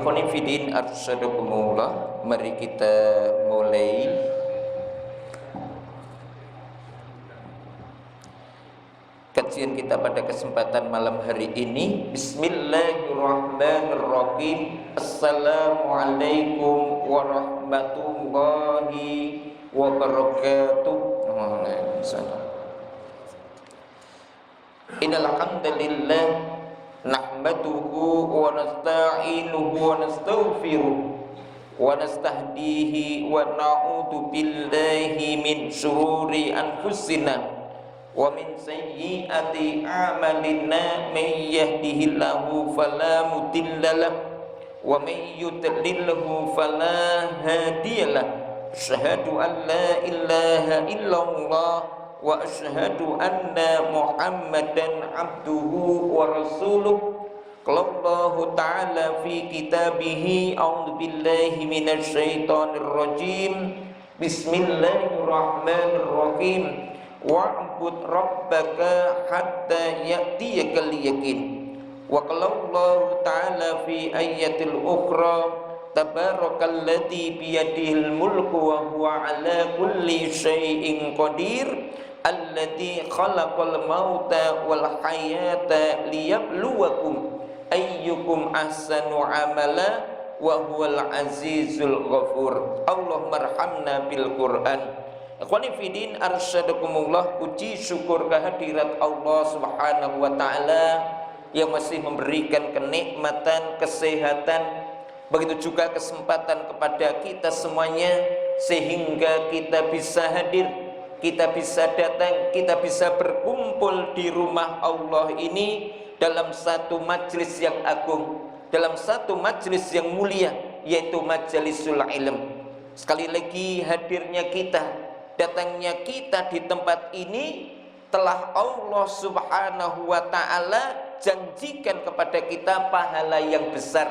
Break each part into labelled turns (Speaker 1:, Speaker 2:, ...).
Speaker 1: Ikhwani fidin arsyadakumullah, mari kita mulai kajian kita pada kesempatan malam hari ini. Bismillahirrahmanirrahim. Assalamualaikum warahmatullahi wabarakatuh. Innal hamdalillah nahmaduhu wa nasta'inuhu wa nastaghfiruh wa nastahdihi wa na'udzu billahi min shururi anfusina wa min sayyiati a'malina. May yahdihillahu fala mudhillalah wa may yudlilhu fala hadiyalah. Asyhadu an la ilaha illallah wa asyhadu anna Muhammadan abduhu wa rasuluh. Qallallahu ta'ala fi kitabihi, a'udzu billahi minasy syaithanir rajim. Bismillahirrahmanirrahim. Wa'bud rabbaka hatta ya'tiyakal yaqin. Wa qallallahu ta'ala fi ayatil ukhra, tabarakalladzi biyadihil mulku wa huwa ala kulli syai'in qadir. Alladzi khalaqal mauta wal hayata liyabluwakum ayyukum ahsanu amala wa huwal azizul ghafur. Allahumma arhamna bil Qur'an. Ikhwani fidin arsyadakumullah, puji syukur kehadirat Allah Subhanahu wa taala yang masih memberikan kenikmatan, kesehatan, begitu juga kesempatan kepada kita semuanya sehingga kita bisa hadir, kita bisa datang, kita bisa berkumpul di rumah Allah ini dalam satu majlis yang agung, dalam satu majlis yang mulia, yaitu majlisul ilm. Sekali lagi hadirnya kita, datangnya kita di tempat ini telah Allah Subhanahu wa ta'ala janjikan kepada kita pahala yang besar.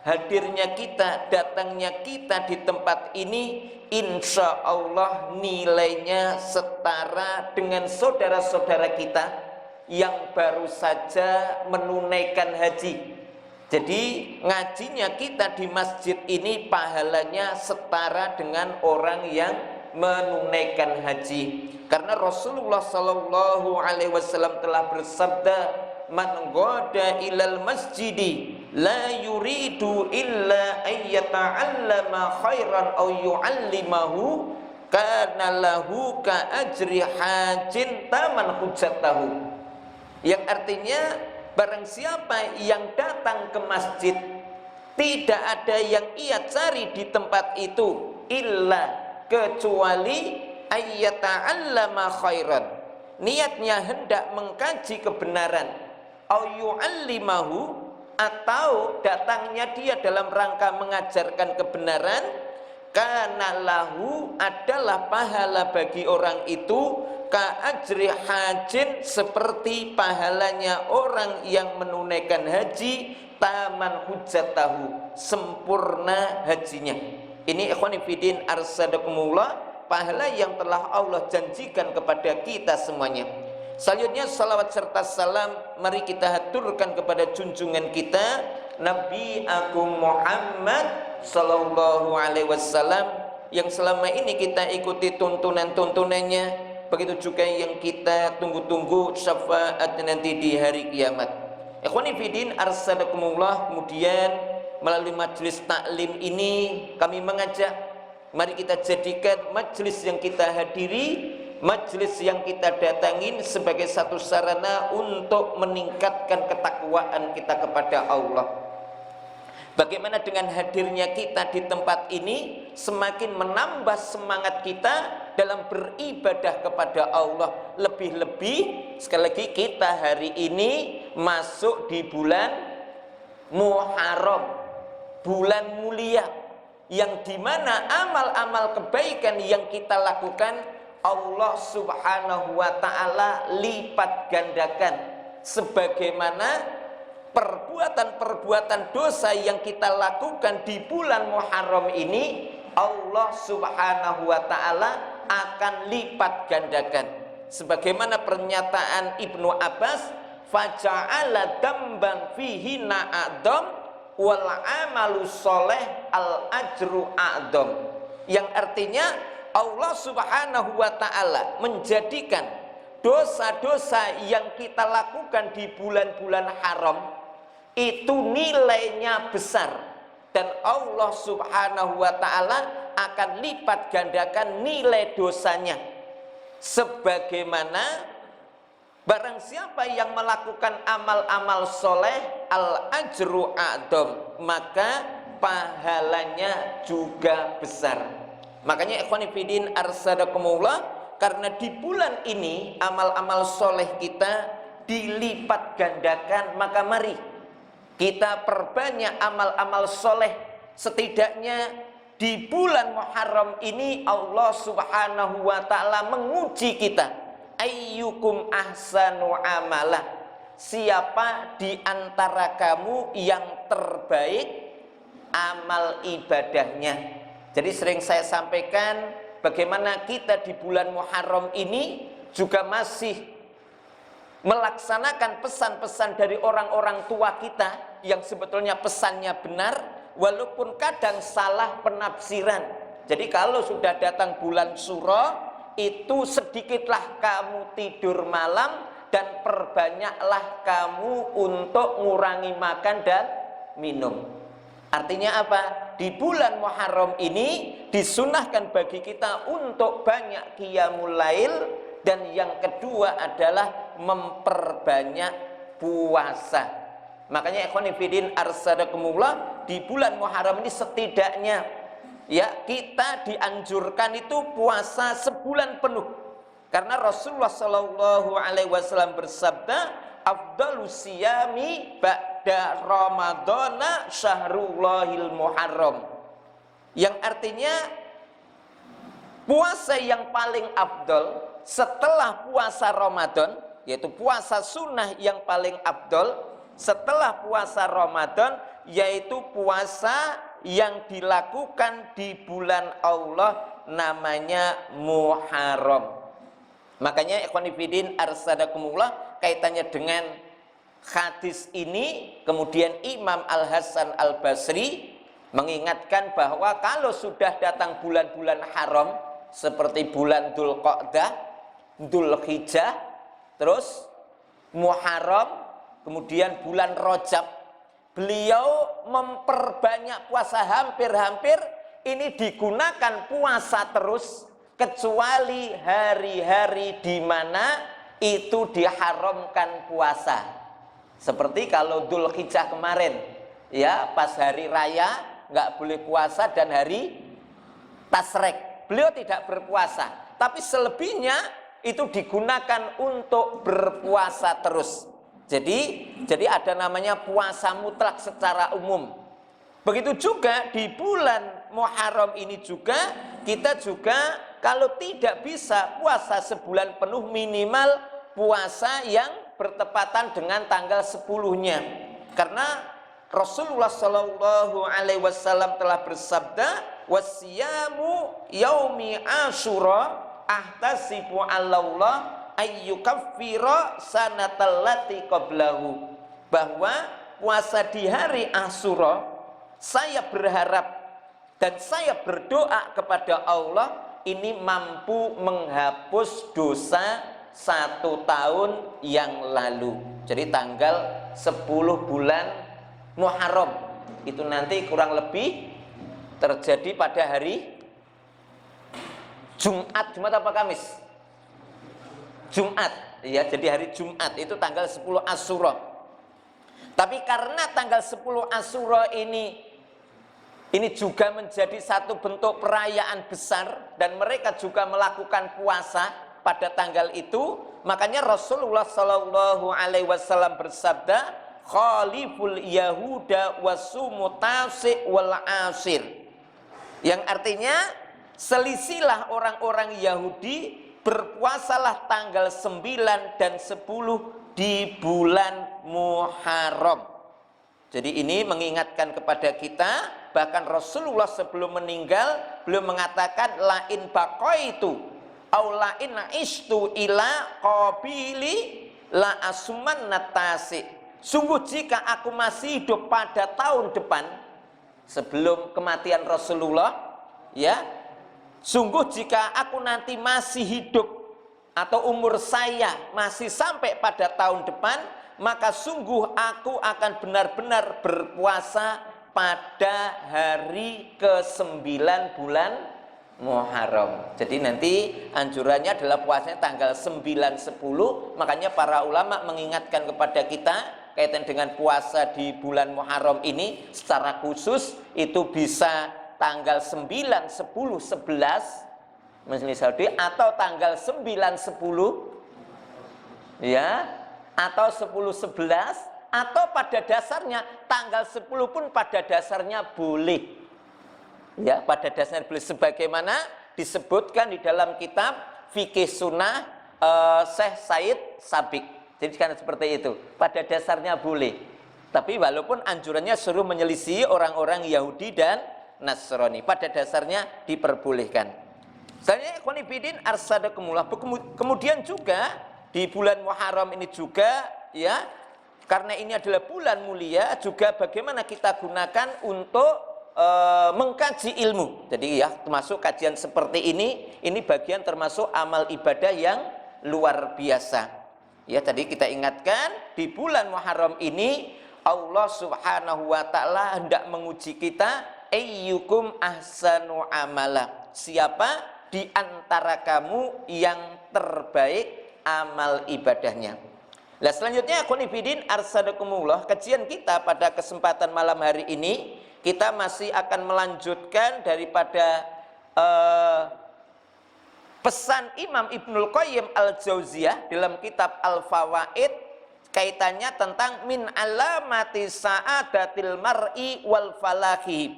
Speaker 1: Hadirnya kita, datangnya kita di tempat ini, insya Allah nilainya setara dengan saudara-saudara kita yang baru saja menunaikan haji. Jadi ngajinya kita di masjid ini pahalanya setara dengan orang yang menunaikan haji. Karena Rasulullah sallallahu alaihi wasallam telah bersabda, man ghada ilal masjidi la yuridu illa ayyata'allama khairan aw yu'allimahu kana lahu ka ajri hajin taman hujjatahu. Yang artinya barang siapa yang datang ke masjid tidak ada yang ia cari di tempat itu illa kecuali ayyata'allama khairan, niatnya hendak mengkaji kebenaran, au yu'allimahu, atau datangnya dia dalam rangka mengajarkan kebenaran, kana lahu, adalah pahala bagi orang itu ka ajri hajin, seperti pahalanya orang yang menunaikan haji, taman hujjatahu, sempurna hajinya. Ini ikhwani fidin arsadakumullah, pahala yang telah Allah janjikan kepada kita semuanya. Selanjutnya salawat serta salam mari kita haturkan kepada junjungan kita Nabi Agung Muhammad sallallahu alaihi wasallam, yang selama ini kita ikuti tuntunan-tuntunannya, begitu juga yang kita tunggu-tunggu syafaat nanti di hari kiamat. Ikhwani fidin arsadakumullah, kemudian melalui majlis taklim ini kami mengajak, mari kita jadikan majlis yang kita hadiri, majlis yang kita datangin sebagai satu sarana untuk meningkatkan ketakwaan kita kepada Allah. Bagaimana dengan hadirnya kita di tempat ini semakin menambah semangat kita dalam beribadah kepada Allah. Lebih-lebih sekali lagi kita hari ini masuk di bulan Muharram, bulan mulia, yang dimana amal-amal kebaikan yang kita lakukan Allah Subhanahu wa ta'ala lipat gandakan, sebagaimana perbuatan-perbuatan dosa yang kita lakukan di bulan Muharram ini Allah Subhanahu wa ta'ala akan lipat gandakan. Sebagaimana pernyataan Ibnu Abbas, faja'ala damban fihi na'adam wal amalu sholeh al ajru a'dham. Yang artinya Allah Subhanahu wa taala menjadikan dosa-dosa yang kita lakukan di bulan-bulan haram itu nilainya besar, dan Allah Subhanahu wa taala akan lipat gandakan nilai dosanya. Sebagaimana barang siapa yang melakukan amal-amal soleh al ajru a'dham, maka pahalanya juga besar. Makanya ikhwani fillah arsadakumullah, karena di bulan ini amal-amal soleh kita dilipat gandakan, maka mari kita perbanyak amal-amal soleh. Setidaknya di bulan Muharram ini Allah Subhanahu wa ta'ala menguji kita, ayyukum ahsanu amalah, siapa di antara kamu yang terbaik amal ibadahnya. Jadi sering saya sampaikan bagaimana kita di bulan Muharram ini juga masih melaksanakan pesan-pesan dari orang-orang tua kita yang sebetulnya pesannya benar, walaupun kadang salah penafsiran. Jadi kalau sudah datang bulan Syura, itu sedikitlah kamu tidur malam dan perbanyaklah kamu untuk mengurangi makan dan minum. Artinya apa? Di bulan Muharram ini disunahkan bagi kita untuk banyak qiyamul lail, dan yang kedua adalah memperbanyak puasa. Makanya ikhwan fillah arsadakumullah, di bulan Muharram ini setidaknya ya kita dianjurkan itu puasa sebulan penuh. Karena Rasulullah Shallallahu alaihi wasallam bersabda, afdalus siyami ba'da ramadhana syahrullahil muharram. Yang artinya puasa yang paling afdal setelah puasa Ramadan, yaitu puasa sunnah yang paling afdal setelah puasa Ramadan, yaitu puasa yang dilakukan di bulan Allah namanya Muharram. Makanya ikhwan fillah arsadakumullah, kaitannya dengan hadis ini, kemudian Imam Al-Hasan Al-Basri mengingatkan bahwa kalau sudah datang bulan-bulan haram seperti bulan Dzulqa'dah, Dzulhijjah, terus Muharram, kemudian bulan Rajab, beliau memperbanyak puasa, hampir-hampir ini digunakan puasa terus, kecuali hari-hari di mana itu diharamkan puasa. Seperti kalau Dzulhijjah kemarin, ya pas hari raya nggak boleh puasa, dan hari Tasrek beliau tidak berpuasa. Tapi selebihnya itu digunakan untuk berpuasa terus. Jadi ada namanya puasa mutlak secara umum. Begitu juga di bulan Muharram ini juga, kita juga kalau tidak bisa puasa sebulan penuh, minimal puasa yang bertepatan dengan tanggal 10-nya. Karena Rasulullah Shallallahu alaihi wasallam telah bersabda, wasiyamu yaumi Asyura ahtasibu 'alallah ayyukaffira sanatallati qablahu. Bahwa puasa di hari Asyura, saya berharap dan saya berdoa kepada Allah, ini mampu menghapus dosa 1 tahun yang lalu. Jadi tanggal 10 bulan Muharram itu nanti kurang lebih terjadi pada hari Jumat apa Kamis? Jumat, ya. Jadi hari Jumat itu tanggal 10 Asyura. Tapi karena tanggal 10 Asyura ini juga menjadi satu bentuk perayaan besar, dan mereka juga melakukan puasa pada tanggal itu, makanya Rasulullah Shallallahu alaihi wasallam bersabda, khaliful yahuda wasumu tasi' wal asir. Yang artinya selisilah orang-orang Yahudi, berpuasalah tanggal 9 dan 10 di bulan Muharram. Jadi ini mengingatkan kepada kita, bahkan Rasulullah sebelum meninggal beliau mengatakan, lain baqaitu au lain istu ila qabili la asuman natasi. sungguh jika aku masih hidup pada tahun depan sebelum kematian Rasulullah, ya, sungguh jika aku nanti masih hidup atau umur saya masih sampai pada tahun depan, maka sungguh aku akan benar-benar berpuasa pada hari ke-9 bulan Muharram. Jadi nanti anjurannya adalah puasanya tanggal 9, 10. Makanya para ulama mengingatkan kepada kita kaitan dengan puasa di bulan Muharram ini secara khusus itu bisa tanggal 9, 10, 11 misalnya, atau tanggal 9, 10, ya, atau 10, 11, atau pada dasarnya tanggal 10 pun pada dasarnya boleh. Ya, pada dasarnya boleh, sebagaimana disebutkan di dalam kitab Fikih Sunnah Syekh Said Sabiq. Jadi kan seperti itu. Pada dasarnya boleh. Tapi walaupun anjurannya suruh menyelisih orang-orang Yahudi dan Nasrani, pada dasarnya diperbolehkan. Selanjutnya ikhwanifidin arsadakumullah. Kemudian juga di bulan Muharram ini juga, ya, karena ini adalah bulan mulia, juga bagaimana kita gunakan untuk mengkaji ilmu. Jadi ya, termasuk kajian seperti ini bagian termasuk amal ibadah yang luar biasa. Ya, tadi kita ingatkan di bulan Muharram ini Allah Subhanahu wa taala hendak menguji kita, ayyukum ahsanu amala. Siapa di antara kamu yang terbaik amal ibadahnya. Nah, selanjutnya akhwanifidin arsadakumullah, kajian kita pada kesempatan malam hari ini kita masih akan melanjutkan daripada pesan Imam Ibnul Qayyim Al-Jauziyah dalam kitab Al-Fawaid, kaitannya tentang min alamati sa'adatil mar'i wal falahi.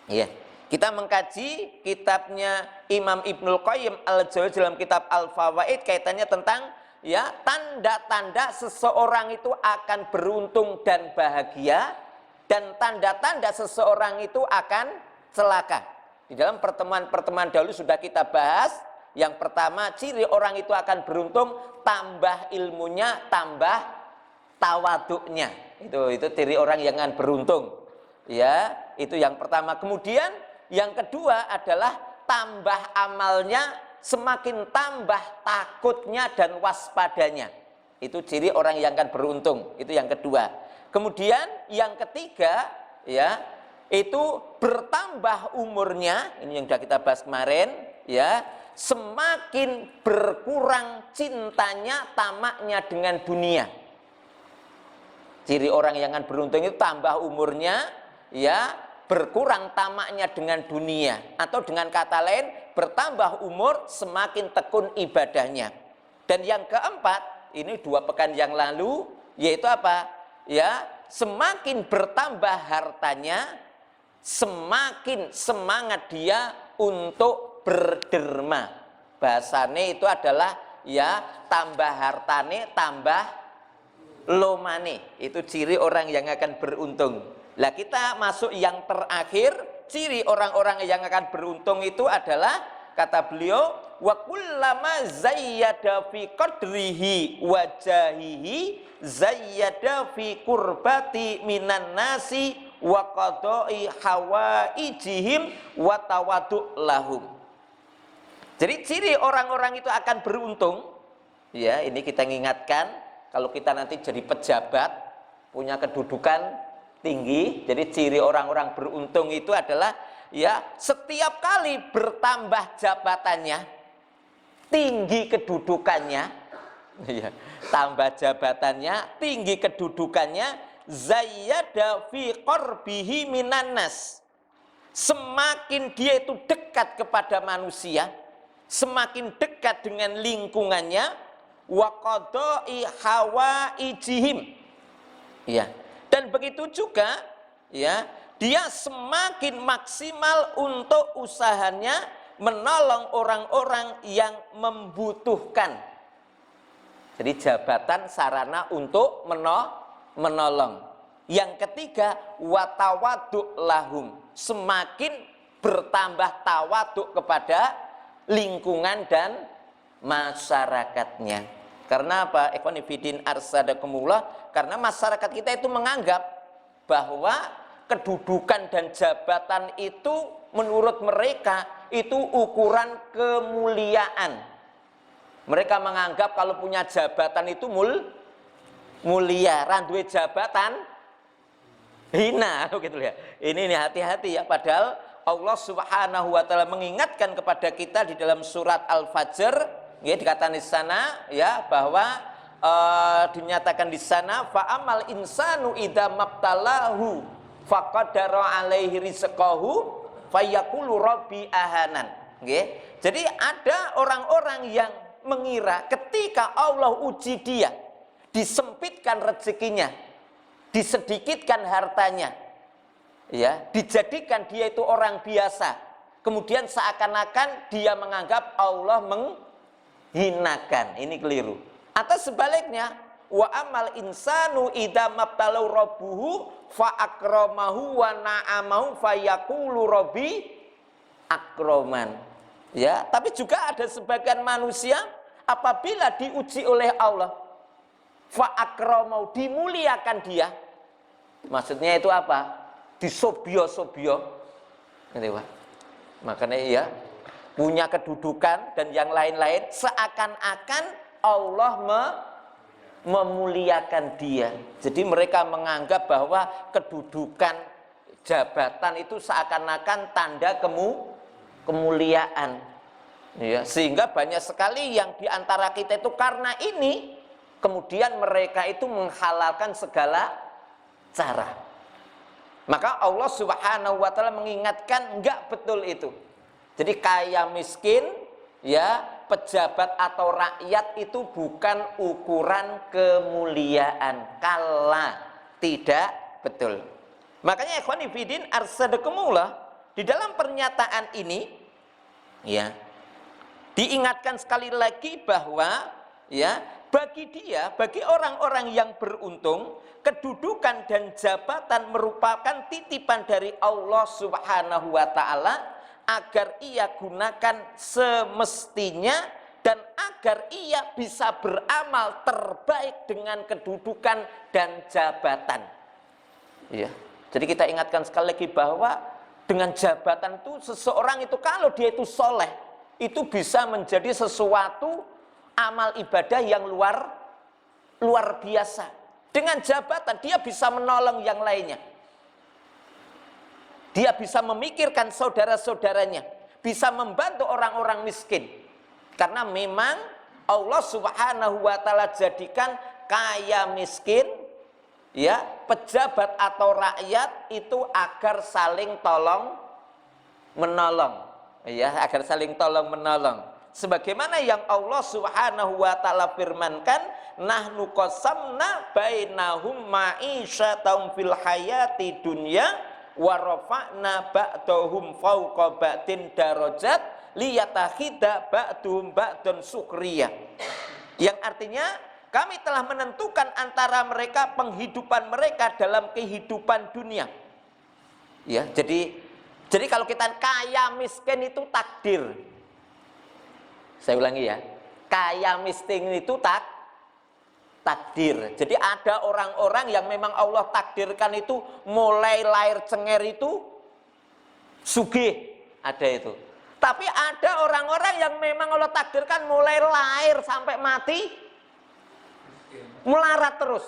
Speaker 1: Ya, kita mengkaji kitabnya Imam Ibnul Qayyim Al-Jauziyah dalam kitab Al-Fawaid, kaitannya tentang, ya, tanda-tanda seseorang itu akan beruntung dan bahagia, dan tanda-tanda seseorang itu akan celaka. Di dalam pertemuan-pertemuan dahulu sudah kita bahas. Yang pertama, ciri orang itu akan beruntung, tambah ilmunya, tambah tawaduknya. Itu ciri orang yang akan beruntung. Ya, itu yang pertama. Kemudian yang kedua adalah tambah amalnya, semakin tambah takutnya dan waspadanya. Itu ciri orang yang akan beruntung. Itu yang kedua. Kemudian yang ketiga, ya, itu bertambah umurnya, ini yang sudah kita bahas kemarin, ya, semakin berkurang cintanya, tamaknya dengan dunia. Ciri orang yang akan beruntung itu tambah umurnya, ya, berkurang tamaknya dengan dunia, atau dengan kata lain bertambah umur semakin tekun ibadahnya. Dan yang keempat, ini 2 pekan yang lalu, yaitu apa? Ya, semakin bertambah hartanya, semakin semangat dia untuk berderma. Bahasane itu adalah, ya, tambah hartane tambah lomane. Itu ciri orang yang akan beruntung. Lah, kita masuk yang terakhir, ciri orang-orang yang akan beruntung itu adalah, kata beliau, wa kullama zayyada fi qadrihi wa jahihi zayyada fi qurbati minan nasi wa qada'i hawaijihim wa tawadu lahum. Jadi ciri orang-orang itu akan beruntung, ya, ini kita ingatkan kalau kita nanti jadi pejabat, punya kedudukan tinggi. Jadi ciri orang-orang beruntung itu adalah, ya, setiap kali bertambah jabatannya, tinggi kedudukannya, ya, tambah jabatannya, tinggi kedudukannya, zayyada fi qarbihi minan nas. Semakin dia itu dekat kepada manusia, semakin dekat dengan lingkungannya, wa qada'i hawaijihim. Ya, dan begitu juga, ya, dia semakin maksimal untuk usahanya menolong orang-orang yang membutuhkan. Jadi jabatan sarana untuk menolong. Yang ketiga, watawaduk lahum, semakin bertambah tawaduk kepada lingkungan dan masyarakatnya. Karena apa? Ikhwan fillah arsadakumullah, karena masyarakat kita itu menganggap bahwa kedudukan dan jabatan itu menurut mereka itu ukuran kemuliaan. Mereka menganggap kalau punya jabatan itu mulia, randuwe jabatan hina gitu ya. Ini hati-hati ya, padahal Allah Subhanahu wa taala mengingatkan kepada kita di dalam surat Al-Fajr, ya, dikatakan di sana ya bahwa dinyatakan di sana fa amal insanu idza mabtalahu faqadara alaihi rizqahu fayaqulu rabbi ahanan. Nggih. Jadi ada orang-orang yang mengira ketika Allah uji dia, disempitkan rezekinya, disedikitkan hartanya, ya, dijadikan dia itu orang biasa, kemudian seakan-akan dia menganggap Allah menghinakan. Ini keliru. Atau sebaliknya, wa amal insanu idza mabtalau rabbuhu fa akramahu wa na'amahu fayaqulu rabbi akraman. Ya, tapi juga ada sebagian manusia apabila diuji oleh Allah fa akramahu, dimuliakan dia. Maksudnya itu apa? Disobio-sobio. Gitu, Pak. Makanya ya, punya kedudukan dan yang lain-lain seakan-akan Allah memuliakan dia. Jadi mereka menganggap bahwa kedudukan jabatan itu seakan-akan tanda kemuliaan. Ya, sehingga banyak sekali yang diantara kita itu karena ini kemudian mereka itu menghalalkan segala cara. Maka Allah Subhanahu wa taala mengingatkan enggak betul itu. Jadi kaya miskin, ya, pejabat atau rakyat itu bukan ukuran kemuliaan. Kala tidak betul. Makanya ikhwani fiddin arsadakumullah, di dalam pernyataan ini ya diingatkan sekali lagi bahwa ya bagi orang-orang yang beruntung, kedudukan dan jabatan merupakan titipan dari Allah Subhanahu wa taala agar ia gunakan semestinya dan agar ia bisa beramal terbaik dengan kedudukan dan jabatan. Ya. Jadi kita ingatkan sekali lagi bahwa dengan jabatan itu seseorang itu kalau dia itu soleh, itu bisa menjadi sesuatu amal ibadah yang luar biasa. Dengan jabatan dia bisa menolong yang lainnya. Dia bisa memikirkan saudara-saudaranya, bisa membantu orang-orang miskin. Karena memang Allah Subhanahu wa taala jadikan kaya miskin, ya, pejabat atau rakyat itu agar saling tolong menolong, ya, agar saling tolong menolong. Sebagaimana yang Allah Subhanahu wa taala firmankan, nahnu qasamna bainahum ma'isyatahum fil hayati dunya wa rafa'na ba'dahum fawqa ba'din darajat liyatakhidha ba'duhum ba'dan sukriya. Yang artinya kami telah menentukan antara mereka penghidupan mereka dalam kehidupan dunia. Ya, jadi kalau kita kaya miskin itu takdir. Saya ulangi ya, kaya miskin itu takdir. Jadi ada orang-orang yang memang Allah takdirkan itu mulai lahir cenger itu sugih, ada itu. Tapi ada orang-orang yang memang Allah takdirkan mulai lahir sampai mati melarat terus.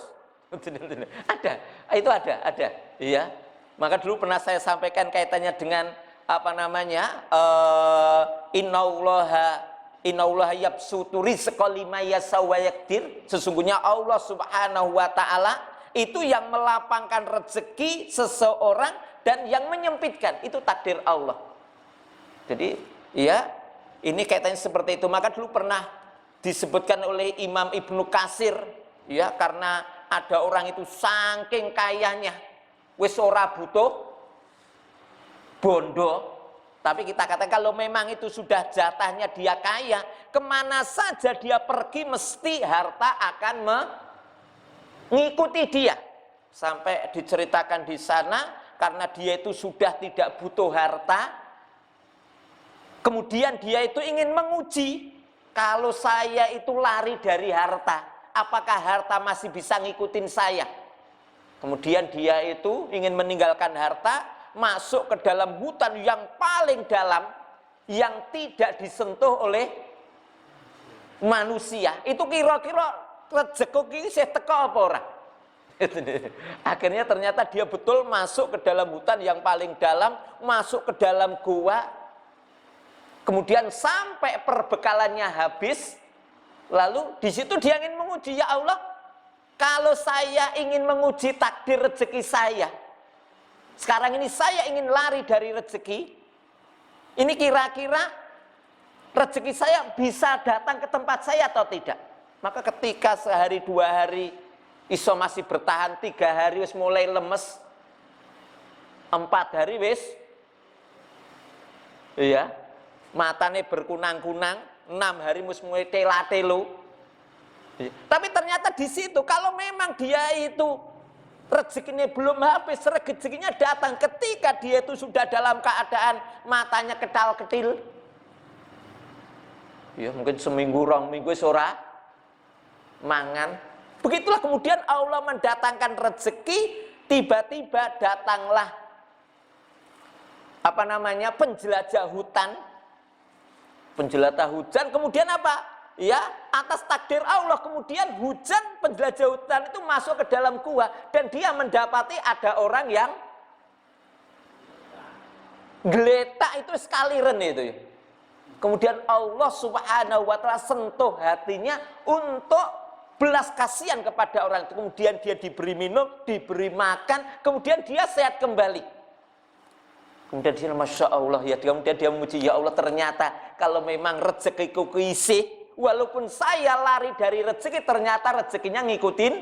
Speaker 1: Ada, itu ada. Iya. Maka dulu pernah saya sampaikan kaitannya dengan apa namanya? Innallaha yabsutu rizqa liman yasha'u wa yaqdir. Sesungguhnya Allah Subhanahu wa taala itu yang melapangkan rezeki seseorang dan yang menyempitkan, itu takdir Allah. Jadi, ya, ini kaitannya seperti itu. Maka dulu pernah disebutkan oleh Imam Ibnu Katsir, ya, karena ada orang itu saking kayanya, wis ora butuh bondo. Tapi kita katakan kalau memang itu sudah jatahnya dia kaya, kemana saja dia pergi mesti harta akan mengikuti dia. Sampai diceritakan di sana karena dia itu sudah tidak butuh harta, kemudian dia itu ingin menguji kalau saya itu lari dari harta, apakah harta masih bisa ngikutin saya? Kemudian dia itu ingin meninggalkan harta, masuk ke dalam hutan yang paling dalam, yang tidak disentuh oleh manusia. Itu kira-kira rezeki ini saya teko apa ora? Akhirnya ternyata dia betul masuk ke dalam hutan yang paling dalam, masuk ke dalam gua, kemudian sampai perbekalannya habis, lalu di situ dia ingin menguji, ya Allah, kalau saya ingin menguji takdir rezeki saya, sekarang ini saya ingin lari dari rezeki, ini kira-kira rezeki saya bisa datang ke tempat saya atau tidak? Maka ketika sehari 2 hari iso masih bertahan, 3 hari wis mulai lemes, 4 hari wis iya matane berkunang-kunang, 6 hari wis mulai tela-telo. Tapi ternyata di situ kalau memang dia itu rezekinya belum habis, rezekinya datang ketika dia itu sudah dalam keadaan matanya ketal-ketil. Ya mungkin seminggu, 2 minggu ora mangan. Begitulah kemudian Allah mendatangkan rezeki, tiba-tiba datanglah penjelajah hutan, penjelajah hujan, kemudian apa? Ya, atas takdir Allah kemudian hujan penjelajah hutan itu masuk ke dalam gua dan dia mendapati ada orang yang geletak itu sekaliren itu. Kemudian Allah Subhanahu wa taala sentuh hatinya untuk belas kasihan kepada orang itu. Kemudian dia diberi minum, diberi makan, kemudian dia sehat kembali. Kemudian dia Masya Allah ya, kemudian dia memuji, ya Allah, ternyata kalau memang rezekiku keisi, walaupun saya lari dari rezeki, ternyata rezekinya ngikutin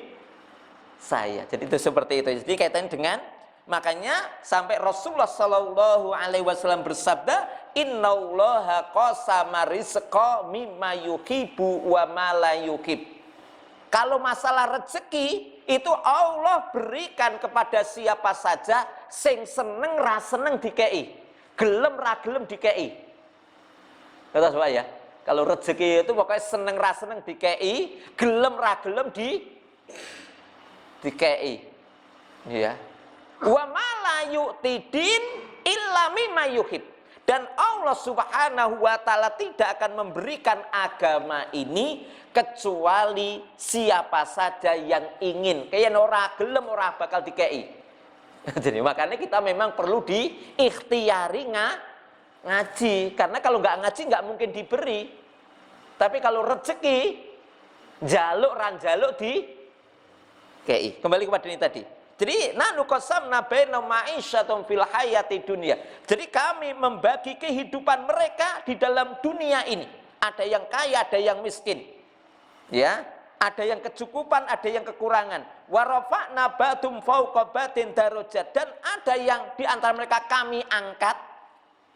Speaker 1: saya. Jadi itu seperti itu. Jadi kaitannya dengan, makanya sampai Rasulullah Shallallahu Alaihi Wasallam bersabda, Innallaha qasama rizqa mimma yuhibbu wa ma la yuhib. Kalau masalah rezeki itu Allah berikan kepada siapa saja sing seneng ra seneng dikei, gelem ra gelem dikei. Kata Pak ya, kalau rezeki itu pokoknya seneng ra seneng dikei, gelem ra gelem dikei. Ya. Wa ma la yu'tidin illa mimma yuhib. Dan Allah Subhanahu wa taala tidak akan memberikan agama ini kecuali siapa saja yang ingin. Kayak ora gelem ora bakal dikei. Jadi makanya kita memang perlu diikhtiari ngaji, karena kalau nggak ngaji nggak mungkin diberi. Tapi kalau rezeki jaluk ran jaluk dikei. Kembali kepada ini tadi. Jadi nanu qasamna baina ma'isyatum fil hayati dunya. Jadi kami membagi kehidupan mereka di dalam dunia ini. Ada yang kaya, ada yang miskin. Ya, ada yang kecukupan, ada yang kekurangan. Wa rafa'na ba'dum fawqa ba'din darajat, dan ada yang di antara mereka kami angkat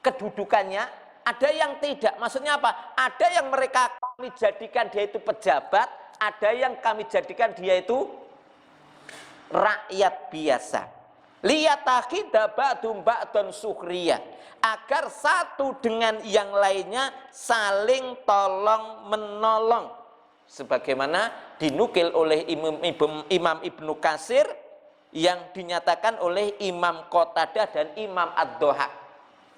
Speaker 1: kedudukannya, ada yang tidak. Maksudnya apa? Ada yang mereka kami jadikan dia itu pejabat, ada yang kami jadikan dia itu rakyat biasa. Liyatakida ba'dum ba'dun sukhriya, agar satu dengan yang lainnya saling tolong menolong, sebagaimana dinukil oleh Imam Ibnu Katsir, yang dinyatakan oleh Imam Qatadah dan Imam Ad-Dhahak.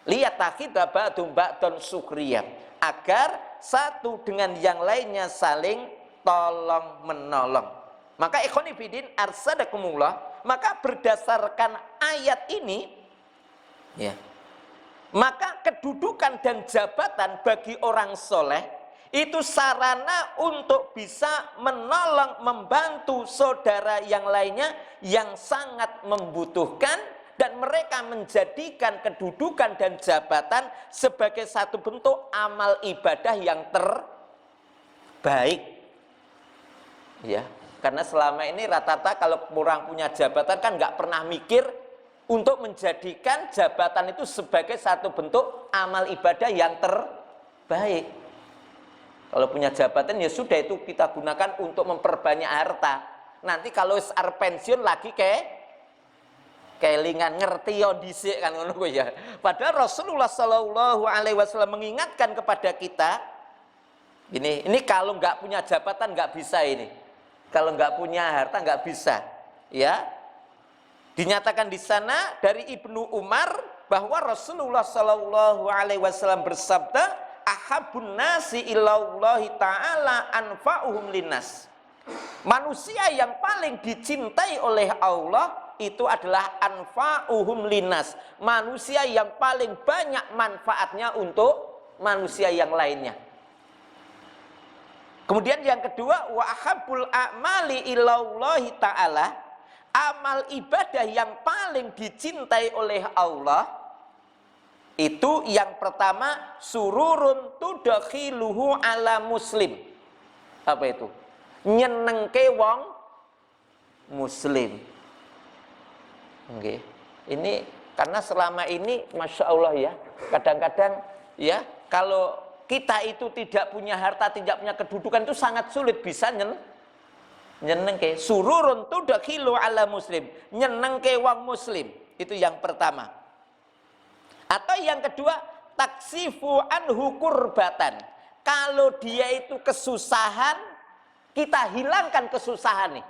Speaker 1: Liyatakida ba'dum ba'dun sukhriya, agar satu dengan yang lainnya saling tolong menolong. Maka ikhwani fillah arsadakumullah, maka berdasarkan ayat ini ya, maka kedudukan dan jabatan bagi orang soleh itu sarana untuk bisa menolong, membantu saudara yang lainnya yang sangat membutuhkan, dan mereka menjadikan kedudukan dan jabatan sebagai satu bentuk amal ibadah yang terbaik. Ya. Karena selama ini rata-rata kalau orang punya jabatan kan nggak pernah mikir untuk menjadikan jabatan itu sebagai satu bentuk amal ibadah yang terbaik. Kalau punya jabatan ya sudah, itu kita gunakan untuk memperbanyak harta. Nanti kalau arep pensiun lagi kelingan ngerti yo dhisik kan ngono kuwi ya. Padahal Rasulullah Shallallahu Alaihi Wasallam mengingatkan kepada kita, Ini kalau nggak punya jabatan nggak bisa ini. Kalau nggak punya harta nggak bisa. Ya, dinyatakan di sana dari Ibnu Umar bahwa Rasulullah Shallallahu Alaihi Wasallam bersabda, ahabun nasi ilallahi taala anfa'uhum linnas. Manusia yang paling dicintai oleh Allah itu adalah anfa'uhum linnas. Manusia yang paling banyak manfaatnya untuk manusia yang lainnya. Kemudian yang kedua, wa ahabbul a'mali ilallahi ta'ala, amal ibadah yang paling dicintai oleh Allah itu yang pertama, sururun tudakhiluhu ala muslim. Apa itu? Nyenengke wong muslim. Oke. Ini karena selama ini Masya Allah ya, kadang-kadang ya, kalau kita itu tidak punya harta, tidak punya kedudukan, itu sangat sulit bisa nyenengke. Sururun tudakhilu ala muslim, nyenengke wong muslim. Itu yang pertama. Atau yang kedua, taksifu anhu kurbatan. Kalau dia itu kesusahan, kita hilangkan kesusahan nih.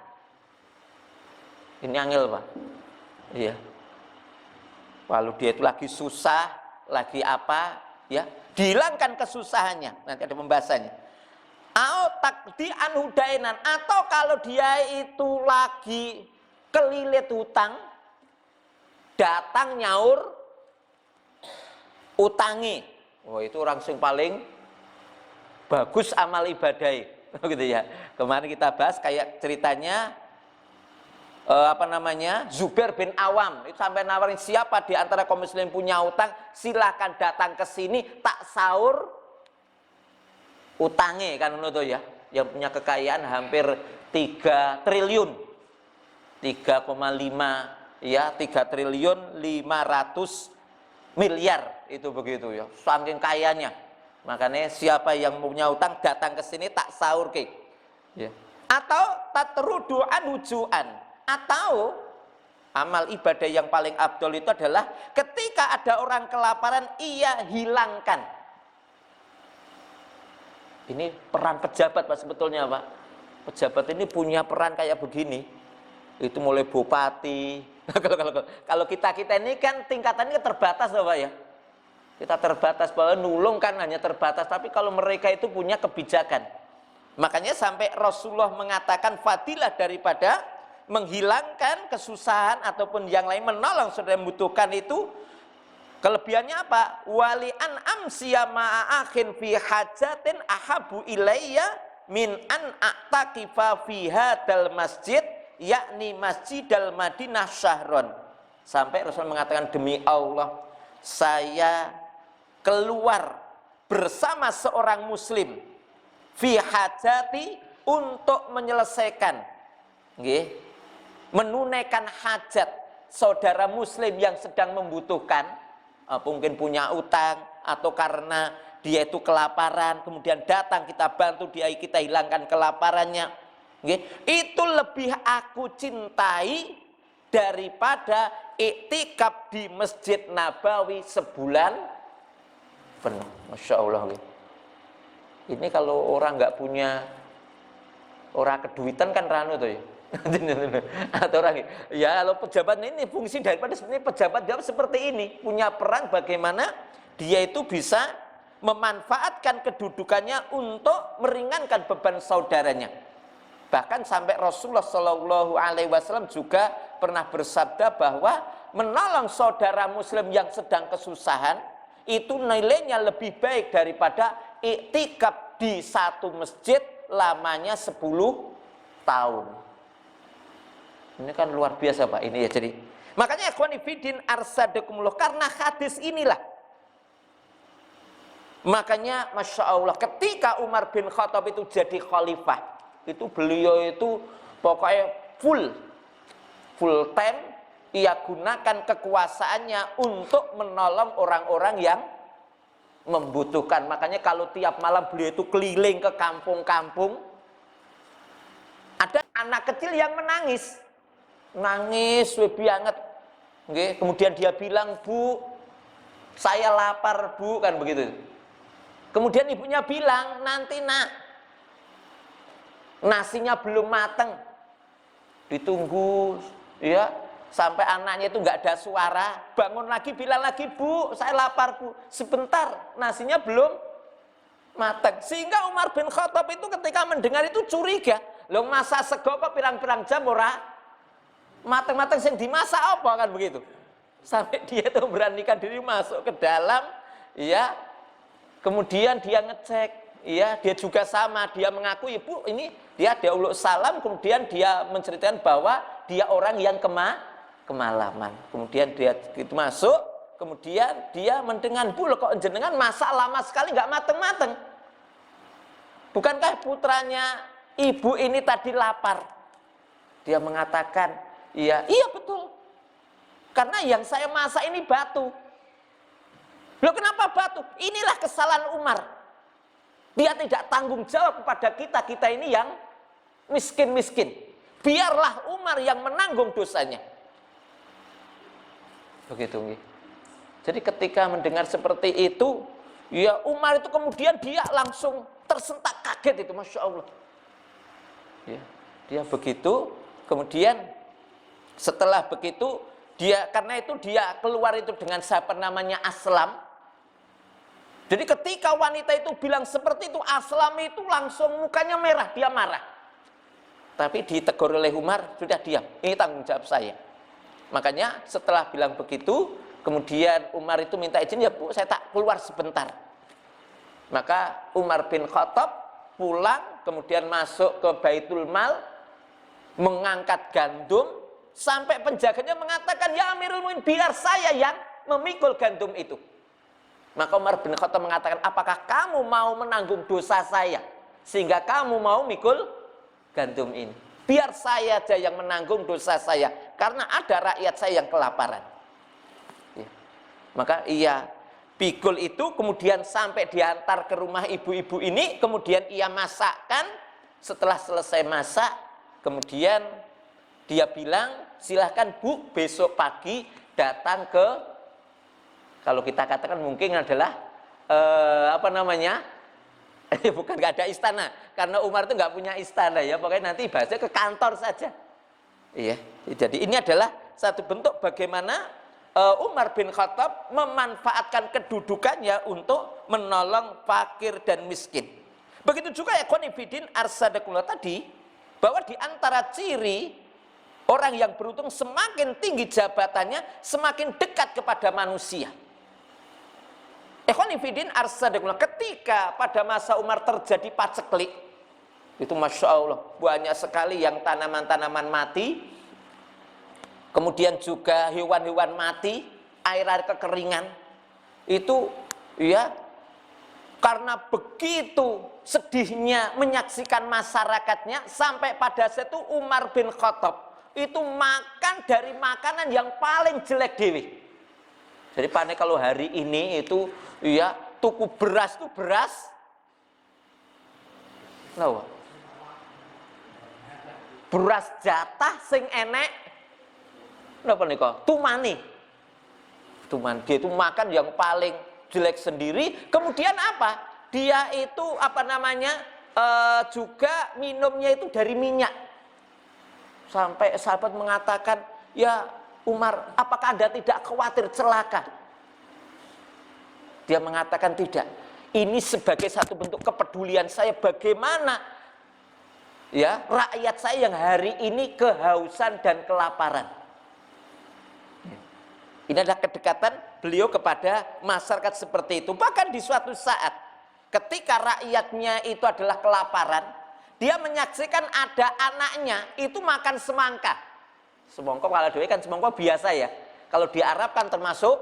Speaker 1: Ini angel Pak. Iya. Kalau dia itu lagi susah, lagi apa, ya, dihilangkan kesusahannya. Nanti ada pembahasannya. Takdi anhudainan, atau kalau dia itu lagi kelilit hutang, datang nyaur utangi. Oh, itu orang yang paling bagus amal ibadah, gitu ya. Kemarin kita bahas kayak ceritanya Zubair bin Awam itu sampai nawarin, siapa di antara kaum muslim punya utang, silakan datang ke sini tak sahur utange, kan menurut ya, yang punya kekayaan hampir 3 triliun 3,5 ya, 3 triliun 500 miliar itu begitu ya, saking kayanya. Makanya siapa yang punya utang datang ke sini tak sahur ke ya. Atau tatrudu anujuan, atau amal ibadah yang paling abdol itu adalah ketika ada orang kelaparan, ia hilangkan. Ini peran pejabat Pak sebetulnya Pak. Pejabat ini punya peran kayak begini. Itu mulai bupati. Kalau kita ini kan tingkatannya terbatas Pak ya. Kita terbatas, bahwa nulung kan hanya terbatas. Tapi kalau mereka itu punya kebijakan. Makanya sampai Rasulullah mengatakan fadilah daripada menghilangkan kesusahan ataupun yang lain, menolong saudara yang membutuhkan itu, kelebihannya apa? Wali an amsiya ma'akhin fi hajatin ahabu ilayya min an a'taqifa fi hadal masjid, yakni masjidal Madinah syahron. Sampai Rasul mengatakan, demi Allah, saya keluar bersama seorang muslim fi hajati, untuk menyelesaikan, menunaikan hajat saudara muslim yang sedang membutuhkan, mungkin punya utang atau karena dia itu kelaparan, kemudian datang kita bantu dia, kita hilangkan kelaparannya. Itu lebih aku cintai daripada iktikaf di Masjid Nabawi sebulan penuh. Masya Allah. Ini kalau orang nggak punya, orang keduitan kan ranu tuh ya. Atau orang ya, kalau pejabat ini fungsi daripada sebenarnya pejabat jawab seperti ini, punya peran bagaimana dia itu bisa memanfaatkan kedudukannya untuk meringankan beban saudaranya. Bahkan sampai Rasulullah Shallallahu Alaihi Wasallam juga pernah bersabda bahwa menolong saudara muslim yang sedang kesusahan itu nilainya lebih baik daripada iktikaf di satu masjid lamanya 10 tahun. Ini kan luar biasa Pak ini ya. Jadi makanya ikhwan fillah arsadakumullah, karena hadis inilah, makanya Masya Allah ketika Umar bin Khattab itu jadi khalifah, itu beliau itu pokoknya full time ia gunakan kekuasaannya untuk menolong orang-orang yang membutuhkan. Makanya kalau tiap malam beliau itu keliling ke kampung-kampung, ada anak kecil yang nangis banget. Kemudian dia bilang, "Bu, saya lapar Bu," kan begitu. Kemudian ibunya bilang, nanti nak, nasinya belum mateng, ditunggu ya sampai anaknya itu nggak ada suara, bangun lagi bilang lagi, Bu, saya lapar Bu, sebentar, nasinya belum mateng. Sehingga Umar bin Khattab itu ketika mendengar itu curiga, loh masa sego kok pirang-pirang jam ora mateng-mateng, sing dimasak apa, kan begitu. Sampai dia itu beranikan diri masuk ke dalam, ya. Kemudian dia ngecek, ya, dia juga sama, dia mengaku, Ibu, ini dia uluk salam, kemudian dia menceritakan bahwa dia orang yang kemalaman. Kemudian dia itu masuk, kemudian dia mendengar, Bu, kok jenengan masak lama sekali nggak mateng-mateng. Bukankah putranya ibu ini tadi lapar? Dia mengatakan, iya betul. Karena yang saya masak ini batu. Loh kenapa batu? Inilah kesalahan Umar. Dia tidak tanggung jawab kepada kita ini yang miskin-miskin. Biarlah Umar yang menanggung dosanya. Begitu. Jadi ketika mendengar seperti itu, ya Umar itu kemudian dia langsung tersentak kaget itu, Masya Allah. Ya, dia begitu, kemudian setelah begitu, karena itu dia keluar itu dengan sahabat namanya Aslam. Jadi ketika wanita itu bilang seperti itu, Aslam itu langsung mukanya merah, dia marah. Tapi ditegur oleh Umar, sudah diam, ini tanggung jawab saya. Makanya setelah bilang begitu, kemudian Umar itu minta izin, ya Bu, saya tak keluar sebentar. Maka Umar bin Khattab pulang, kemudian masuk ke Baitul Mal, mengangkat gandum, sampai penjaganya mengatakan, ya Amirul Mukminin, biar saya yang memikul gandum itu. Maka Umar bin Khattab mengatakan, apakah kamu mau menanggung dosa saya sehingga kamu mau mikul gandum ini? Biar saya aja yang menanggung dosa saya, karena ada rakyat saya yang kelaparan. Ya. Maka ia pikul itu, kemudian sampai diantar ke rumah ibu-ibu ini, kemudian ia masakkan. Setelah selesai masak, kemudian dia bilang, silahkan Bu, besok pagi datang ke, kalau kita katakan mungkin adalah bukan, nggak ada istana, karena Umar itu nggak punya istana, ya pokoknya nanti bahasnya ke kantor saja. Iya, jadi ini adalah satu bentuk bagaimana Umar bin Khattab memanfaatkan kedudukannya untuk menolong fakir dan miskin. Begitu juga ya Qanifidin Arsadakullah tadi, bahwa di antara ciri orang yang beruntung, semakin tinggi jabatannya, semakin dekat kepada manusia. Ikhwanifidin Arsadakullah, ketika pada masa Umar terjadi paceklik, itu Masya Allah banyak sekali yang tanaman-tanaman mati, kemudian juga hewan-hewan mati, air-air kekeringan, itu ya karena begitu sedihnya menyaksikan masyarakatnya, sampai pada saat itu Umar bin Khattab itu makan dari makanan yang paling jelek dewi. Jadi panik kalau hari ini itu ya tuku beras itu beras no, beras jatah sing enek napa nika tumani. Dia itu makan yang paling jelek sendiri. Kemudian apa? Dia itu juga minumnya itu dari minyak. Sampai sahabat mengatakan, ya Umar, apakah Anda tidak khawatir celaka? Dia mengatakan tidak. Ini sebagai satu bentuk kepedulian saya bagaimana ya rakyat saya yang hari ini kehausan dan kelaparan. Ini adalah kedekatan beliau kepada masyarakat seperti itu. Bahkan di suatu saat ketika rakyatnya itu adalah kelaparan, dia menyaksikan ada anaknya itu makan semangka. Semangka kalau doi kan semangka biasa ya. Kalau di Arab kan termasuk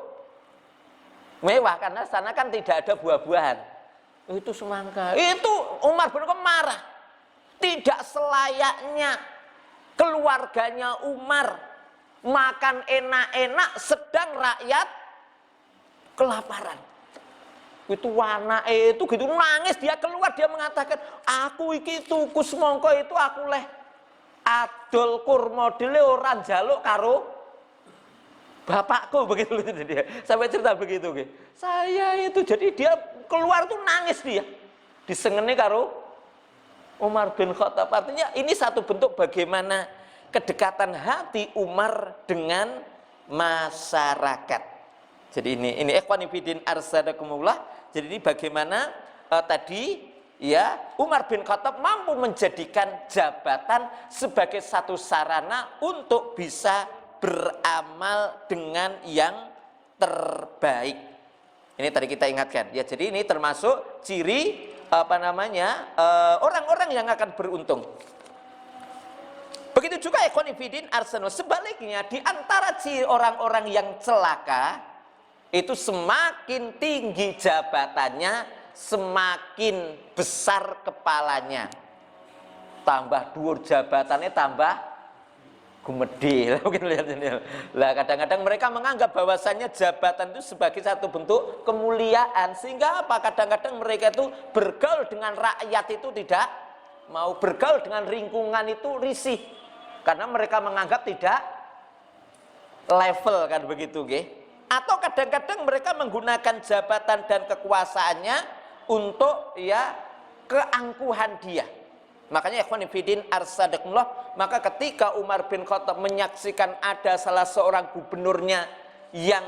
Speaker 1: mewah karena sana kan tidak ada buah-buahan. Itu semangka. Itu Umar bin Khattab marah. Tidak selayaknya keluarganya Umar makan enak-enak sedang rakyat kelaparan. Itu wana itu gitu nangis, dia keluar, dia mengatakan, aku iki tuku semangka itu aku leh adol kurma dhewe ora njaluk karo bapakku, begitu dia. Sampai cerita begitu, saya itu jadi dia keluar tuh nangis dia. Disengeni karo Umar bin Khattab. Artinya ini satu bentuk bagaimana kedekatan hati Umar dengan masyarakat. Jadi ini ikhwani fillah arsadakumullah. Jadi ini bagaimana tadi ya Umar bin Khattab mampu menjadikan jabatan sebagai satu sarana untuk bisa beramal dengan yang terbaik. Ini tadi kita ingatkan ya. Jadi ini termasuk ciri orang-orang yang akan beruntung. Begitu juga ikhwan fillah arsenal. Sebaliknya di antara ciri orang-orang yang celaka itu semakin tinggi jabatannya, semakin besar kepalanya. Tambah dhuwur jabatannya tambah gumedhe. Lah kadang-kadang mereka menganggap bahwasannya jabatan itu sebagai satu bentuk kemuliaan, sehingga apa? Kadang-kadang mereka itu bergaul dengan rakyat itu tidak mau, bergaul dengan lingkungan itu risih, karena mereka menganggap tidak level kan begitu, nggih. Atau kadang-kadang mereka menggunakan jabatan dan kekuasaannya untuk ya keangkuhan dia. Makanya ikhwan fillah arsadakumullah, maka ketika Umar bin Khattab menyaksikan ada salah seorang gubernurnya yang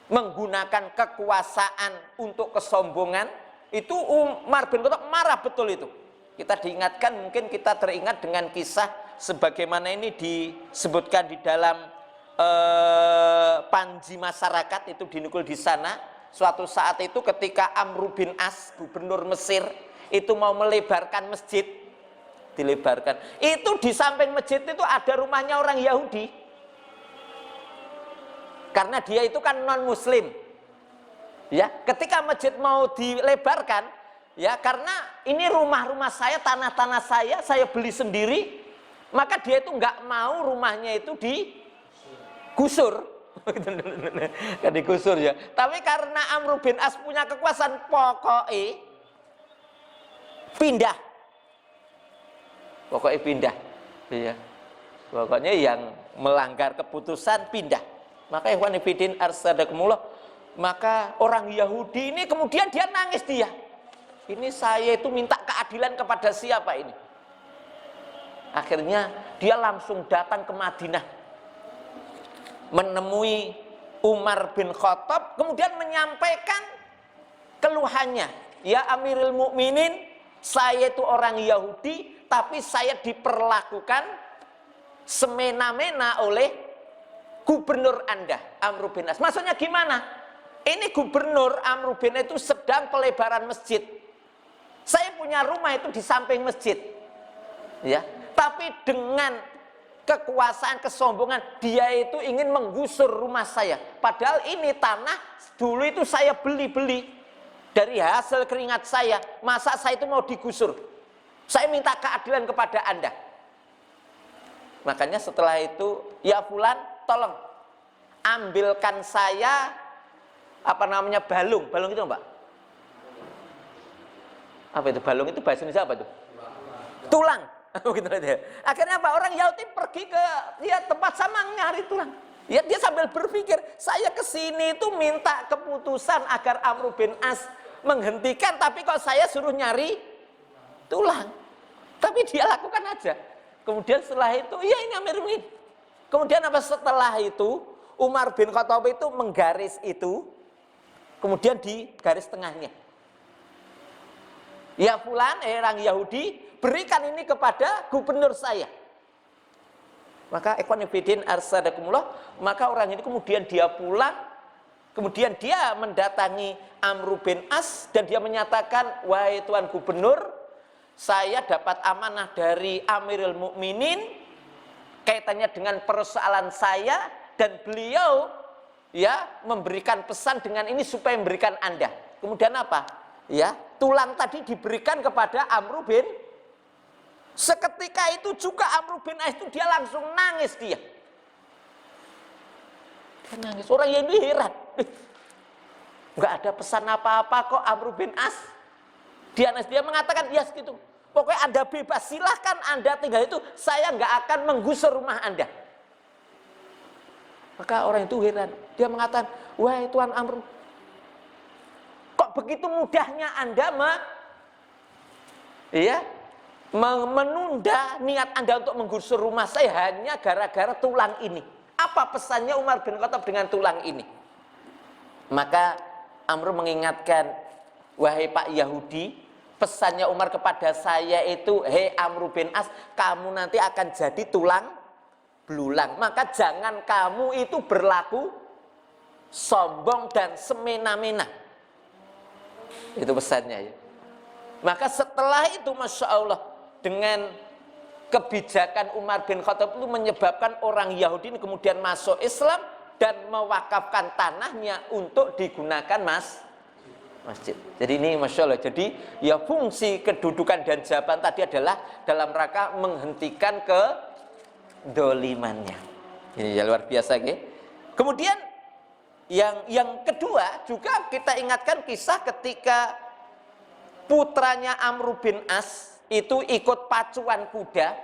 Speaker 1: menggunakan kekuasaan untuk kesombongan, itu Umar bin Khattab marah betul itu. Kita diingatkan, mungkin kita teringat dengan kisah sebagaimana ini disebutkan di dalam Panji Masyarakat, itu dinukul di sana. Suatu saat itu ketika Amr bin As, gubernur Mesir, itu mau melebarkan masjid, dilebarkan. Itu di samping masjid itu ada rumahnya orang Yahudi. Karena dia itu kan non muslim. Ya, ketika masjid mau dilebarkan, ya karena ini rumah-rumah saya, tanah-tanah saya beli sendiri, maka dia itu nggak mau rumahnya itu digusur. Kan digusur ya. Tapi karena Amr bin As punya kekuasaan, pokoknya pindah, pokoknya pindah, ya. Pokoknya yang melanggar keputusan pindah. Maka ikhwan fillah arsadakumullah, maka orang Yahudi ini kemudian dia nangis dia. Ini saya itu minta keadilan kepada siapa ini? Akhirnya dia langsung datang ke Madinah, menemui Umar bin Khattab, kemudian menyampaikan keluhannya. Ya Amirul Mukminin, saya itu orang Yahudi, tapi saya diperlakukan semena-mena oleh gubernur Anda, Amr bin As. Maksudnya gimana? Ini gubernur Amr bin As itu sedang pelebaran masjid. Saya punya rumah itu di samping masjid. Ya, tapi dengan kekuasaan, kesombongan, dia itu ingin menggusur rumah saya. Padahal ini tanah dulu itu saya beli dari hasil keringat saya. Masa saya itu mau digusur? Saya minta keadilan kepada Anda. Makanya setelah itu, ya fulan, tolong ambilkan saya balung. Balung itu Mbak? Apa itu balung? Itu bahasa Indonesia apa itu? Tulang. Akhirnya apa? Orang Yahudi pergi ke tempat sama nyari tulang. Ya, dia sambil berpikir, saya kesini itu minta keputusan agar Amr bin As menghentikan, tapi kok saya suruh nyari tulang. Tapi dia lakukan aja. Kemudian setelah itu, ya ini Amir Mu'min. Kemudian apa setelah itu, Umar bin Khattab itu menggaris itu, kemudian di garis tengahnya. Ya fulan, orang Yahudi, berikan ini kepada gubernur saya. Maka ikhwan fillah arsadakumullah, maka orang ini kemudian dia pulang, kemudian dia mendatangi Amr bin As dan dia menyatakan, wahai Tuan Gubernur, saya dapat amanah dari Amirul Mukminin kaitannya dengan persoalan saya, dan beliau ya memberikan pesan dengan ini supaya memberikan Anda. Kemudian apa? Ya, tulang tadi diberikan kepada Amr bin. Seketika itu juga Amr bin As itu dia langsung nangis dia. Dia nangis. Orang yang ini heran. Enggak ada pesan apa-apa kok Amr bin As. Dia mengatakan, ya segitu. Pokoknya Anda bebas, silahkan Anda tinggal itu. Saya enggak akan menggusur rumah Anda. Maka orang itu heran. Dia mengatakan, wahai Tuan Amr, kok
Speaker 2: kok begitu mudahnya Anda menunda niat Anda untuk menggusur rumah saya hanya gara-gara tulang ini? Apa pesannya Umar bin Khattab dengan tulang ini? Maka Amr mengingatkan, wahai Pak Yahudi, pesannya Umar kepada saya itu, hei Amr bin As, kamu nanti akan jadi tulang belulang. Maka jangan kamu itu berlaku sombong dan semena-mena. Itu pesannya ya. Maka setelah itu Masya Allah, dengan kebijakan Umar bin Khattab itu menyebabkan orang Yahudi ini kemudian masuk Islam dan mewakafkan tanahnya untuk digunakan masjid. Jadi ini Masya Allah, jadi ya fungsi kedudukan dan jabatan tadi adalah dalam rangka menghentikan kedolimannya. Ini ya luar biasa ya. Kemudian yang kedua juga kita ingatkan kisah ketika putranya Amr bin As itu ikut pacuan kuda,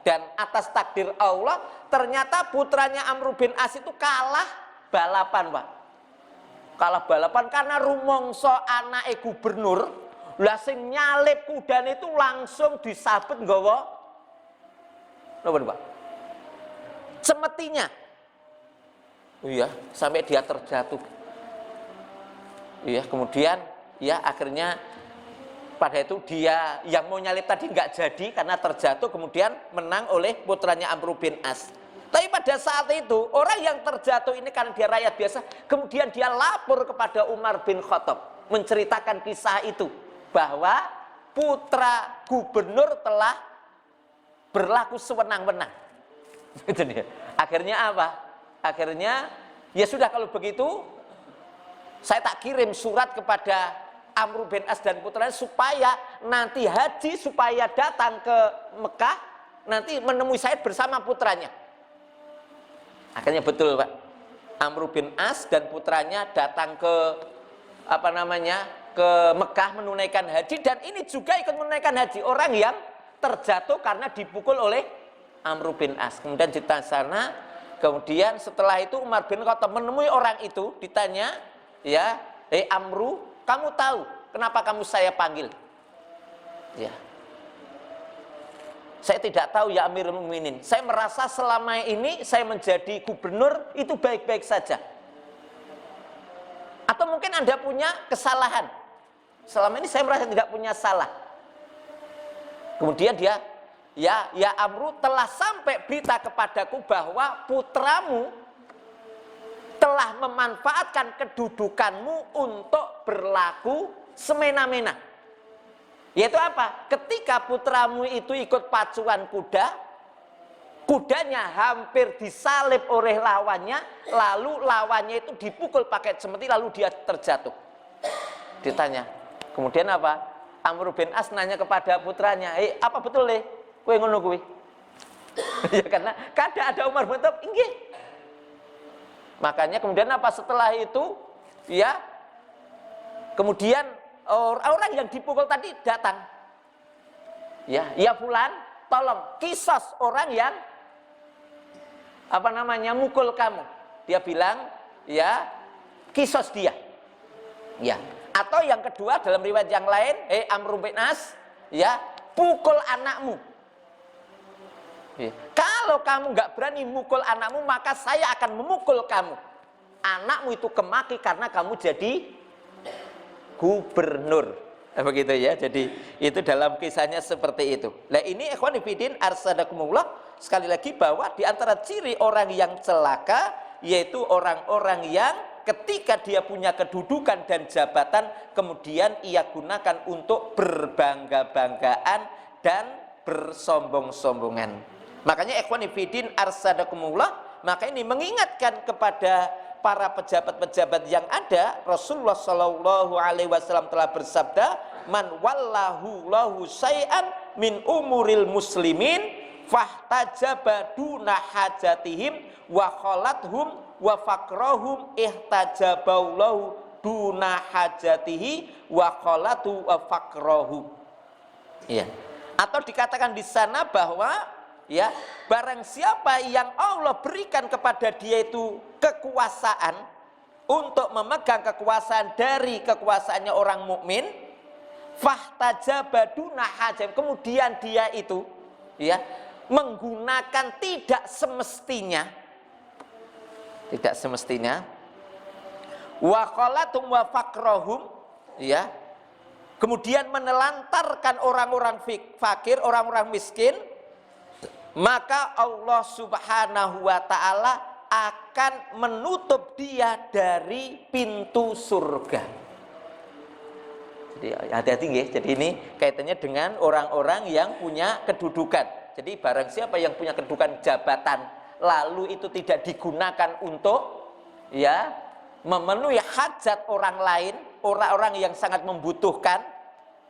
Speaker 2: dan atas takdir Allah ternyata putranya Amr bin As itu kalah balapan, Pak. Kalah balapan karena rumongso anake gubernur, lah sing nyalip kudan itu langsung disabet nggawa napa, Pak? Semetinya. Iya, sampai dia terjatuh. Iya, kemudian ya akhirnya pada itu dia yang mau nyalip tadi nggak jadi karena terjatuh, kemudian menang oleh putranya Amr bin As. Tapi pada saat itu orang yang terjatuh ini karena dia rakyat biasa, kemudian dia lapor kepada Umar bin Khattab menceritakan kisah itu, bahwa putra gubernur telah berlaku sewenang-wenang. Itu dia. Akhirnya apa? Akhirnya ya sudah, kalau begitu saya tak kirim surat kepada Amr bin As dan putranya supaya nanti haji, supaya datang ke Mekah nanti menemui saya bersama putranya. Akhirnya betul, Pak. Amr bin As dan putranya datang ke ke Mekah menunaikan haji, dan ini juga ikut menunaikan haji orang yang terjatuh karena dipukul oleh Amr bin As. Kemudian di sana, kemudian setelah itu Umar bin Khattab menemui orang itu, ditanya, ya, hei Amru, kamu tahu kenapa kamu saya panggil? Ya. Saya tidak tahu ya Amirul Mukminin. Saya merasa selama ini saya menjadi gubernur itu baik-baik saja. Atau mungkin Anda punya kesalahan. Selama ini saya merasa tidak punya salah. Kemudian dia, ya Amru, telah sampai berita kepadaku bahwa putramu telah memanfaatkan kedudukanmu untuk berlaku semena-mena. Yaitu apa? Ketika putramu itu ikut pacuan kuda, kudanya hampir disalib oleh lawannya, lalu lawannya itu dipukul pakai semeti, lalu dia terjatuh. Ditanya, kemudian apa? Amr bin As nanya kepada putranya, apa betul le? Kowe ngono kuwi? Ya karena kada ada Umar bin Khattab, inggih. Makanya kemudian apa, setelah itu ya kemudian orang yang dipukul tadi datang, ya fulan, tolong kisos orang yang mukul kamu. Dia bilang, ya kisos dia, ya. Atau yang kedua dalam riwayat yang lain, Amr bin As, ya pukul anakmu. Ya. Kalau kamu nggak berani mukul anakmu, maka saya akan memukul kamu. Anakmu itu kemaki karena kamu jadi gubernur. Begitu ya. Jadi itu dalam kisahnya seperti itu. Nah ini ikhwan fillah arsadakumullah, sekali lagi bahwa di antara ciri orang yang celaka yaitu orang-orang yang ketika dia punya kedudukan dan jabatan kemudian ia gunakan untuk berbangga-banggaan dan bersombong-sombongan. Makanya ikhwan fillah arsadakumullah, maka ini mengingatkan kepada para pejabat-pejabat yang ada. Rasulullah Shallallahu Alaihi Wasallam telah bersabda, man wallahu lahu syai'an min umuril muslimin fahtajaba duna hajatihim wa khalathum wa faqrahum ihtajabaulahu duna hajatihi wa khalatu wa faqrahu. Ya. Atau dikatakan di sana bahwa ya, barang siapa yang Allah berikan kepada dia itu kekuasaan, untuk memegang kekuasaan dari kekuasaannya orang mukmin, fahtajaba duna hajam, kemudian dia itu ya menggunakan tidak semestinya wa qalatum wa faqrahum, ya, kemudian menelantarkan orang-orang fakir, orang-orang miskin, maka Allah Subhanahu wa taala akan menutup dia dari pintu surga. Jadi hati-hati nggih. Jadi ini kaitannya dengan orang-orang yang punya kedudukan. Jadi barang siapa yang punya kedudukan jabatan lalu itu tidak digunakan untuk ya memenuhi hajat orang lain, orang-orang yang sangat membutuhkan,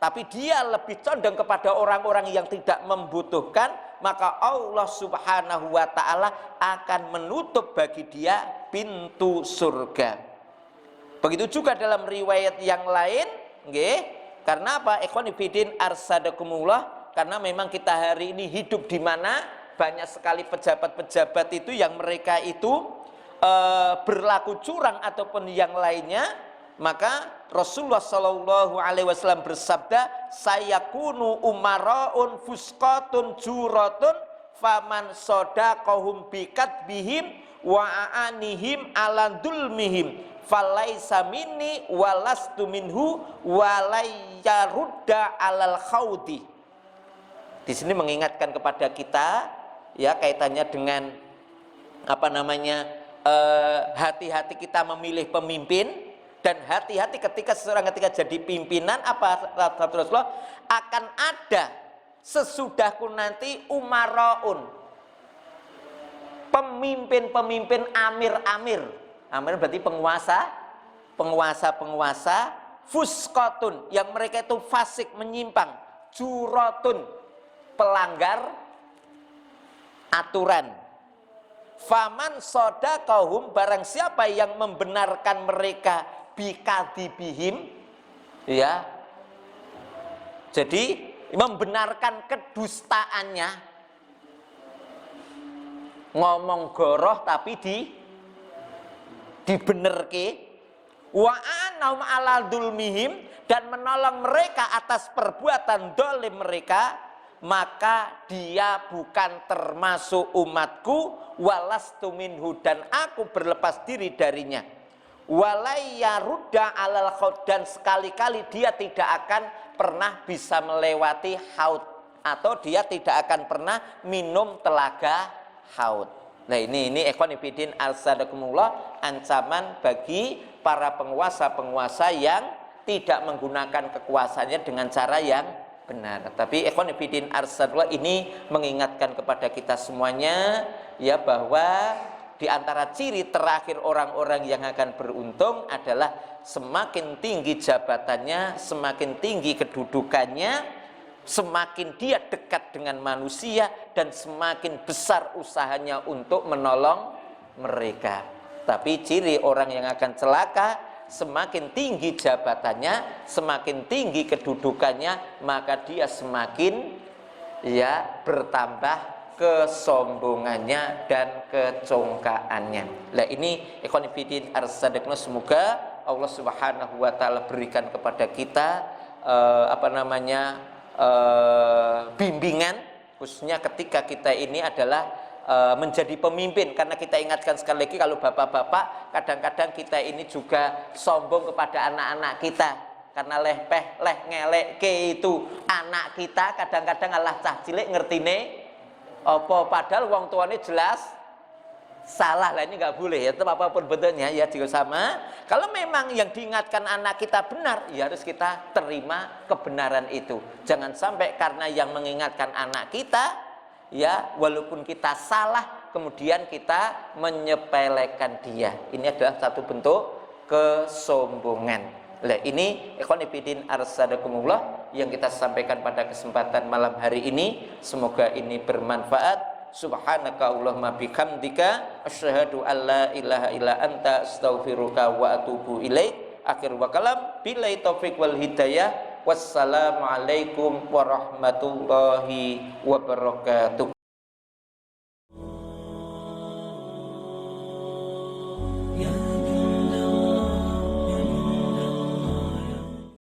Speaker 2: tapi dia lebih condong kepada orang-orang yang tidak membutuhkan, maka Allah Subhanahu wa taala akan menutup bagi dia pintu surga. Begitu juga dalam riwayat yang lain, nggih. Karena apa? Ikhwani fillah arsadakumullah, karena memang kita hari ini hidup di mana banyak sekali pejabat-pejabat itu yang mereka itu berlaku curang ataupun yang lainnya, maka Rasulullah Shallallahu Alaihi Wasallam bersabda, sayakunu umaraun fuskotun juratun faman sodaqahum bikat bihim wa aanihim alandulmihim falaisa minni walastu minhu walayarudda alal khawdi. Di sini mengingatkan kepada kita ya kaitannya dengan apa namanya hati-hati kita memilih pemimpin, dan hati-hati ketika seseorang ketika jadi pimpinan, apa kata Rasulullah, akan ada sesudahku nanti umaraun, pemimpin-pemimpin, amir-amir. Amir berarti penguasa, fuskotun yang mereka itu fasik, menyimpang, juratun pelanggar aturan. Faman sodaqahum, barang siapa yang membenarkan mereka bikadibihim, ya, jadi membenarkan kedustaannya, ngomong goroh tapi dibenerke, wa anahum ala dulmihim, dan menolong mereka atas perbuatan dolim mereka, maka dia bukan termasuk umatku, walastu minhu, dan aku berlepas diri darinya, walayarudda alal khaud, dan sekali-kali dia tidak akan pernah bisa melewati haud, atau dia tidak akan pernah minum telaga haud. Nah ini ikhwan fillah arsadakumullah, ancaman bagi para penguasa-penguasa yang tidak menggunakan kekuasaannya dengan cara yang benar. Tapi ikhwan fillah arsadullah, ini mengingatkan kepada kita semuanya ya, bahwa di antara ciri terakhir orang-orang yang akan beruntung adalah semakin tinggi jabatannya, semakin tinggi kedudukannya, semakin dia dekat dengan manusia, dan semakin besar usahanya untuk menolong mereka. Tapi ciri orang yang akan celaka, semakin tinggi jabatannya, semakin tinggi kedudukannya, maka dia semakin ya bertambah kesombongannya dan kecongkaannya. Nah ini ikhwan fillah arsadakna, semoga Allah Subhanahu wa taala berikan kepada kita bimbingan, khususnya ketika kita ini adalah menjadi pemimpin. Karena kita ingatkan sekali lagi, kalau bapak-bapak kadang-kadang kita ini juga sombong kepada anak-anak kita, karena leh ngelek ke itu anak kita, kadang-kadang Allah cah cilik ngertine apa, padahal wong tuane jelas salah. Lah ini nggak boleh ya, tetap apapun bentuknya ya juga sama. Kalau memang yang diingatkan anak kita benar, ya harus kita terima kebenaran itu. Jangan sampai karena yang mengingatkan anak kita ya, walaupun kita salah, kemudian kita menyepelekan dia. Ini adalah satu bentuk kesombongan. Nah ini ikhwan fillah arsadakumullah yang kita sampaikan pada kesempatan malam hari ini, semoga ini bermanfaat. Subhanaka Allahumma bihamdika asyhadu alla ilaha illa anta astaghfiruka wa atubu ilaik. Akhir wa kalam, billahi taufik wal hidayah. Wassalamualaikum warahmatullahi wabarakatuh.